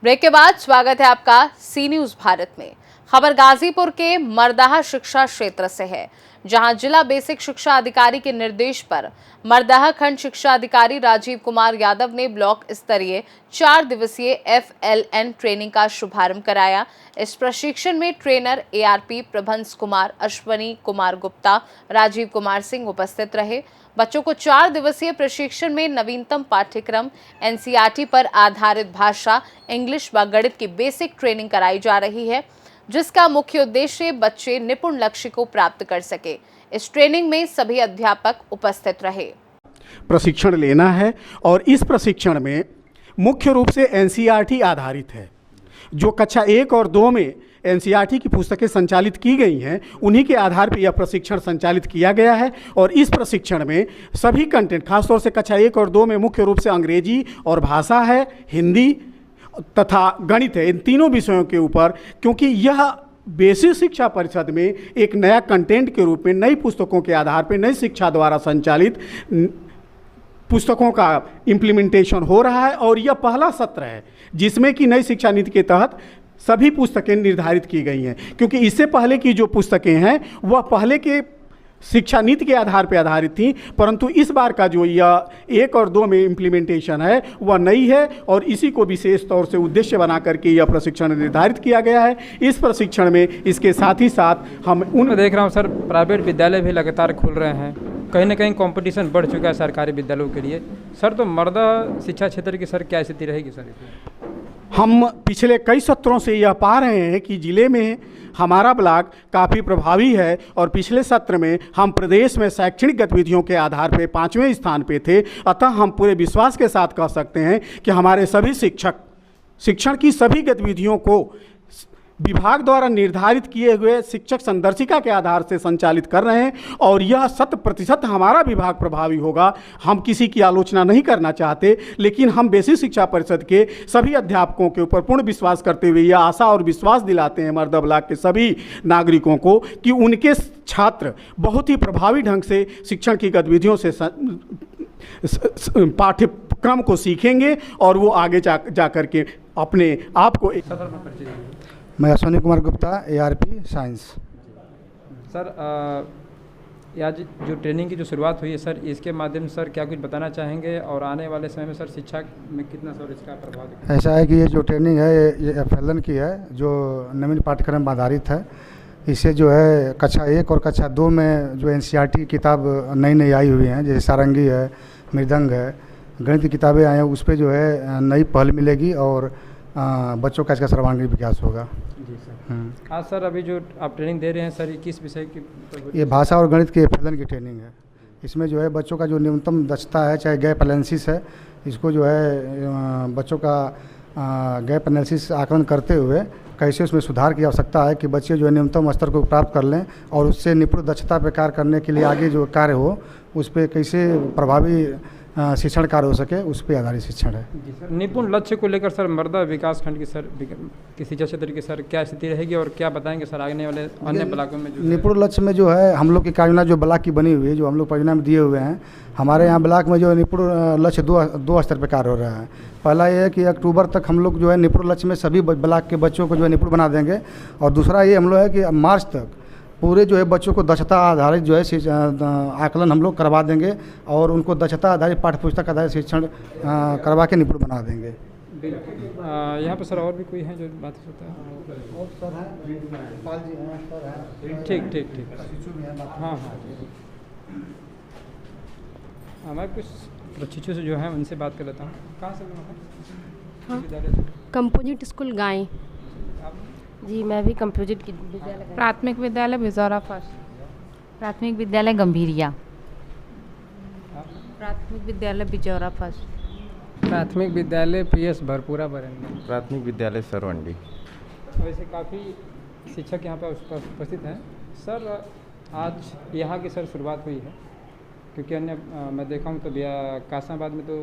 Break के बाद स्वागत है आपका सी न्यूज भारत में। खबर गाजीपुर के मरदाहा शिक्षा क्षेत्र से है, जहां जिला बेसिक शिक्षा अधिकारी के निर्देश पर मरदाहा खंड शिक्षा अधिकारी राजीव कुमार यादव ने ब्लॉक स्तरीय 4 दिवसीय FLN ट्रेनिंग का शुभारंभ कराया। इस प्रशिक्षण में ट्रेनर ARP प्रभंस कुमार, अश्वनी कुमार गुप्ता, राजीव कुमार सिंह उपस्थित रहे। बच्चों को 4 दिवसीय प्रशिक्षण में नवीनतम पाठ्यक्रम NCERT पर आधारित भाषा, इंग्लिश व गणित की बेसिक ट्रेनिंग कराई जा रही है, जिसका मुख्य उद्देश्य बच्चे निपुण लक्ष्य को प्राप्त कर सके। इस ट्रेनिंग में सभी अध्यापक उपस्थित रहे। प्रशिक्षण लेना है और इस प्रशिक्षण में मुख्य रूप से NCERT आधारित है। जो कक्षा 1 और 2 में NCERT की पुस्तकें संचालित की गई हैं, उन्हीं के आधार पर यह प्रशिक्षण संचालित किया गया है। और इस प्रशिक्षण में सभी कंटेंट, खासतौर से कक्षा 1 और 2 में मुख्य रूप से अंग्रेजी और भाषा है, हिंदी तथा गणित है, इन तीनों विषयों के ऊपर, क्योंकि यह बेसिक शिक्षा परिषद में एक नया कंटेंट के रूप में नई पुस्तकों के आधार पर नई शिक्षा द्वारा संचालित पुस्तकों का इम्प्लीमेंटेशन हो रहा है। और यह पहला सत्र है जिसमें कि नई शिक्षा नीति के तहत सभी पुस्तकें निर्धारित की गई हैं, क्योंकि इससे पहले की जो पुस्तकें हैं वह पहले के शिक्षा नीति के आधार पर आधारित थी, परंतु इस बार का जो यह 1 और 2 में इम्प्लीमेंटेशन है वह नई है और इसी को विशेष तौर से उद्देश्य बना करके यह प्रशिक्षण निर्धारित किया गया है। इस प्रशिक्षण में इसके साथ ही साथ हम देख रहा हूँ सर, प्राइवेट विद्यालय भी लगातार खुल रहे हैं, कहीं ना कहीं कंपटीशन बढ़ चुका है सरकारी विद्यालयों के लिए। सर, तो मर्दा शिक्षा क्षेत्र की सर क्या स्थिति रहेगी सर? हम पिछले कई सत्रों से यह पा रहे हैं कि ज़िले में हमारा ब्लॉक काफ़ी प्रभावी है और पिछले सत्र में हम प्रदेश में शैक्षणिक गतिविधियों के आधार पर 5वें स्थान पे थे। अतः हम पूरे विश्वास के साथ कह सकते हैं कि हमारे सभी शिक्षक शिक्षण की सभी गतिविधियों को विभाग द्वारा निर्धारित किए हुए शिक्षक संदर्शिका के आधार से संचालित कर रहे हैं और यह 100% हमारा विभाग प्रभावी होगा। हम किसी की आलोचना नहीं करना चाहते, लेकिन हम बेसिक शिक्षा परिषद के सभी अध्यापकों के ऊपर पूर्ण विश्वास करते हुए यह आशा और विश्वास दिलाते हैं मर्दा ब्लॉक के सभी नागरिकों को कि उनके छात्र बहुत ही प्रभावी ढंग से शिक्षण की गतिविधियों से पाठ्यक्रम को सीखेंगे और वो आगे जा कर के अपने आप को मैं Ashwani Kumar Gupta, ARP science. Sir, आज जो ट्रेनिंग की जो शुरुआत हुई है सर, इसके माध्यम से सर क्या कुछ बताना चाहेंगे और आने वाले समय में सर शिक्षा में कितना सर इसका प्रभाव दिखेगा? ऐसा है कि ये जो ट्रेनिंग है ये FLN की है, जो नवीन पाठ्यक्रम आधारित है। इससे जो है कक्षा 1 और कक्षा 2 में जो NCERT की किताब नई नई आई हुई हैं, जैसे सारंगी है, मृदंग है, गणित की किताबें आई हैं, उस पर जो है नई पहल मिलेगी और बच्चों का इसका सर्वांगीण विकास होगा। जी सर। आज सर अभी जो आप ट्रेनिंग दे रहे हैं सर, किस विषय की? ये भाषा और गणित के FLN की ट्रेनिंग है। इसमें जो है बच्चों का जो न्यूनतम दक्षता है, चाहे गैप एनालिसिस है, इसको जो है बच्चों का गैप एनालिसिस आकलन करते हुए कैसे उसमें सुधार की आवश्यकता है कि बच्चे जो है न्यूनतम स्तर को प्राप्त कर लें और उससे निपुण दक्षता पर कार्य करने के लिए आगे जो कार्य हो उस पर कैसे प्रभावी शिक्षण कार्य हो सके, उस पर आधारित शिक्षण है। जी सर। निपुण लक्ष्य को लेकर सर मर्दा विकास खंड की सर की शिक्षा क्षेत्र की सर क्या स्थिति रहेगी और क्या बताएंगे सर आने वाले अन्य ब्लॉकों में? निपुण लक्ष्य में जो है हम लोग की कार्ययोजना जो ब्लॉक की बनी हुई है, जो हम लोग परियोजना में दिए हुए हैं, हमारे यहाँ ब्लॉक में जो निपुण लक्ष्य दो स्तर पर कार्य हो रहा है। पहला ये है कि अक्टूबर तक हम लोग जो है निपुण लक्ष्य में सभी ब्लॉक के बच्चों को जो है निपुण बना देंगे और दूसरा ये हम लोग है कि मार्च तक पूरे जो है बच्चों को दक्षता आधारित जो है आकलन हम लोग करवा देंगे और उनको दक्षता आधारित पाठ्य पुस्तक आधारित शिक्षण करवा के निपुण बना देंगे। यहाँ पर सर और भी कोई है जो बात होता है? ठीक ठीक ठीक। हाँ हाँ, मैं कुछ प्रशिक्षु से जो है उनसे बात कर लेता हूँ। कहाँ से? हाँ, कंपोजिट स्कूल गाय। जी, मैं भी कंपोजिट की विद्यालय, प्राथमिक विद्यालय बिजौरा फर्स्ट, प्राथमिक विद्यालय गंभीरिया, प्राथमिक विद्यालय बिजौरा फर्स्ट, प्राथमिक विद्यालय PS भरपूरा बरेंद्र, प्राथमिक विद्यालय सरवंडी। वैसे काफ़ी शिक्षक यहाँ पर उपस्थित हैं सर। आज यहाँ की सर शुरुआत हुई है, क्योंकि अन्य मैं देखा हूँ तो कासाबाद में तो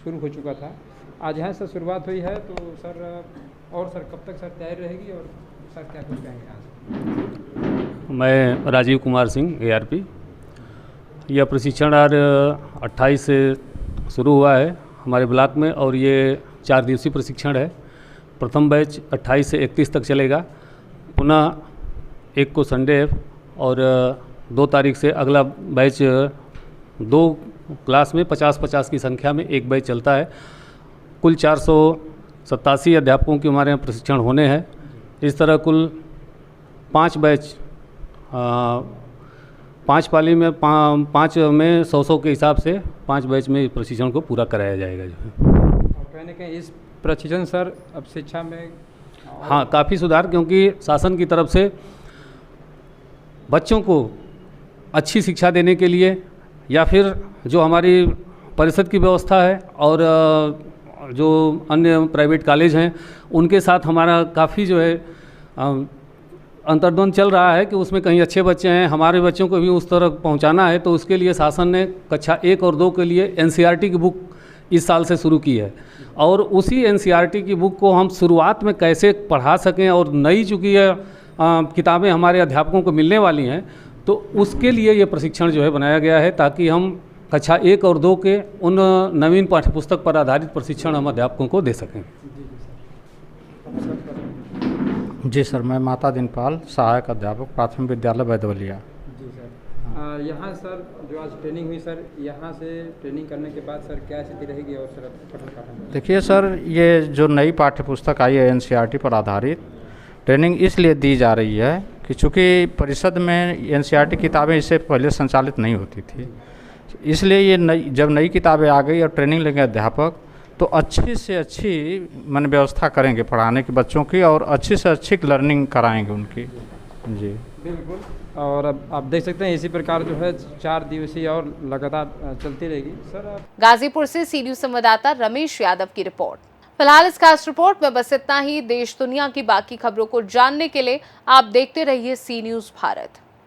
शुरू हो चुका था, आज यहाँ से शुरुआत हुई है। तो सर और सर कब तक सर तैयारी रहेगी और सर क्या कुछ कहेंगे आज? मैं राजीव कुमार सिंह, ARP। यह प्रशिक्षण आज 28 से शुरू हुआ है हमारे ब्लॉक में और ये 4 दिवसीय प्रशिक्षण है। प्रथम बैच 28 से 31 तक चलेगा। पुनः 1 को संडे है और 2 तारीख से अगला बैच 2 क्लास में 50-50 की संख्या में एक बैच चलता है। कुल 487 अध्यापकों की हमारे यहाँ प्रशिक्षण होने हैं। इस तरह कुल 5 बैच 5 पाली में 5 में 100 के हिसाब से 5 बैच में इस प्रशिक्षण को पूरा कराया जाएगा जो है। और कहीं ना कहीं इस प्रशिक्षण सर अब शिक्षा में हाँ काफ़ी सुधार, क्योंकि शासन की तरफ से बच्चों को अच्छी शिक्षा देने के लिए या फिर जो हमारी परिषद की व्यवस्था है और जो अन्य प्राइवेट कॉलेज हैं उनके साथ हमारा काफ़ी जो है अंतर्द्वंद चल रहा है कि उसमें कहीं अच्छे बच्चे हैं, हमारे बच्चों को भी उस तरह पहुंचाना है। तो उसके लिए शासन ने कक्षा 1 और 2 के लिए NCERT की बुक इस साल से शुरू की है और उसी NCERT की बुक को हम शुरुआत में कैसे पढ़ा सकें और नई चूँकि किताबें हमारे अध्यापकों को मिलने वाली हैं तो उसके लिए ये प्रशिक्षण जो है बनाया गया है ताकि हम कक्षा 1 और 2 के उन नवीन पाठ्यपुस्तक पर आधारित प्रशिक्षण हम अध्यापकों को दे सकें। जी सर, मैं माता दिनपाल, सहायक अध्यापक, प्राथमिक विद्यालय बैदवलिया। जी सर, यहाँ सर जो आज ट्रेनिंग हुई सर, यहाँ से ट्रेनिंग करने के बाद सर क्या स्थिति रहेगी और सर पठन पाठन? देखिए सर, ये जो नई पाठ्यपुस्तक आई है NCERT पर आधारित, ट्रेनिंग इसलिए दी जा रही है कि चूँकि परिषद में NCERT किताबें इससे पहले संचालित नहीं होती थी, इसलिए ये जब नई किताबें आ गई और ट्रेनिंग लेंगे अध्यापक तो अच्छी से अच्छी मन व्यवस्था करेंगे पढ़ाने की बच्चों की और अच्छी से अच्छी लर्निंग कराएंगे उनकी। जी बिल्कुल। और अब आप देख सकते हैं इसी प्रकार जो है 4 दिवसीय और लगातार चलती रहेगी सर। गाजीपुर से सी न्यूज संवाददाता रमेश यादव की रिपोर्ट। फिलहाल इस खास रिपोर्ट में बस इतना ही। देश दुनिया की बाकी खबरों को जानने के लिए आप देखते रहिए सी न्यूज भारत।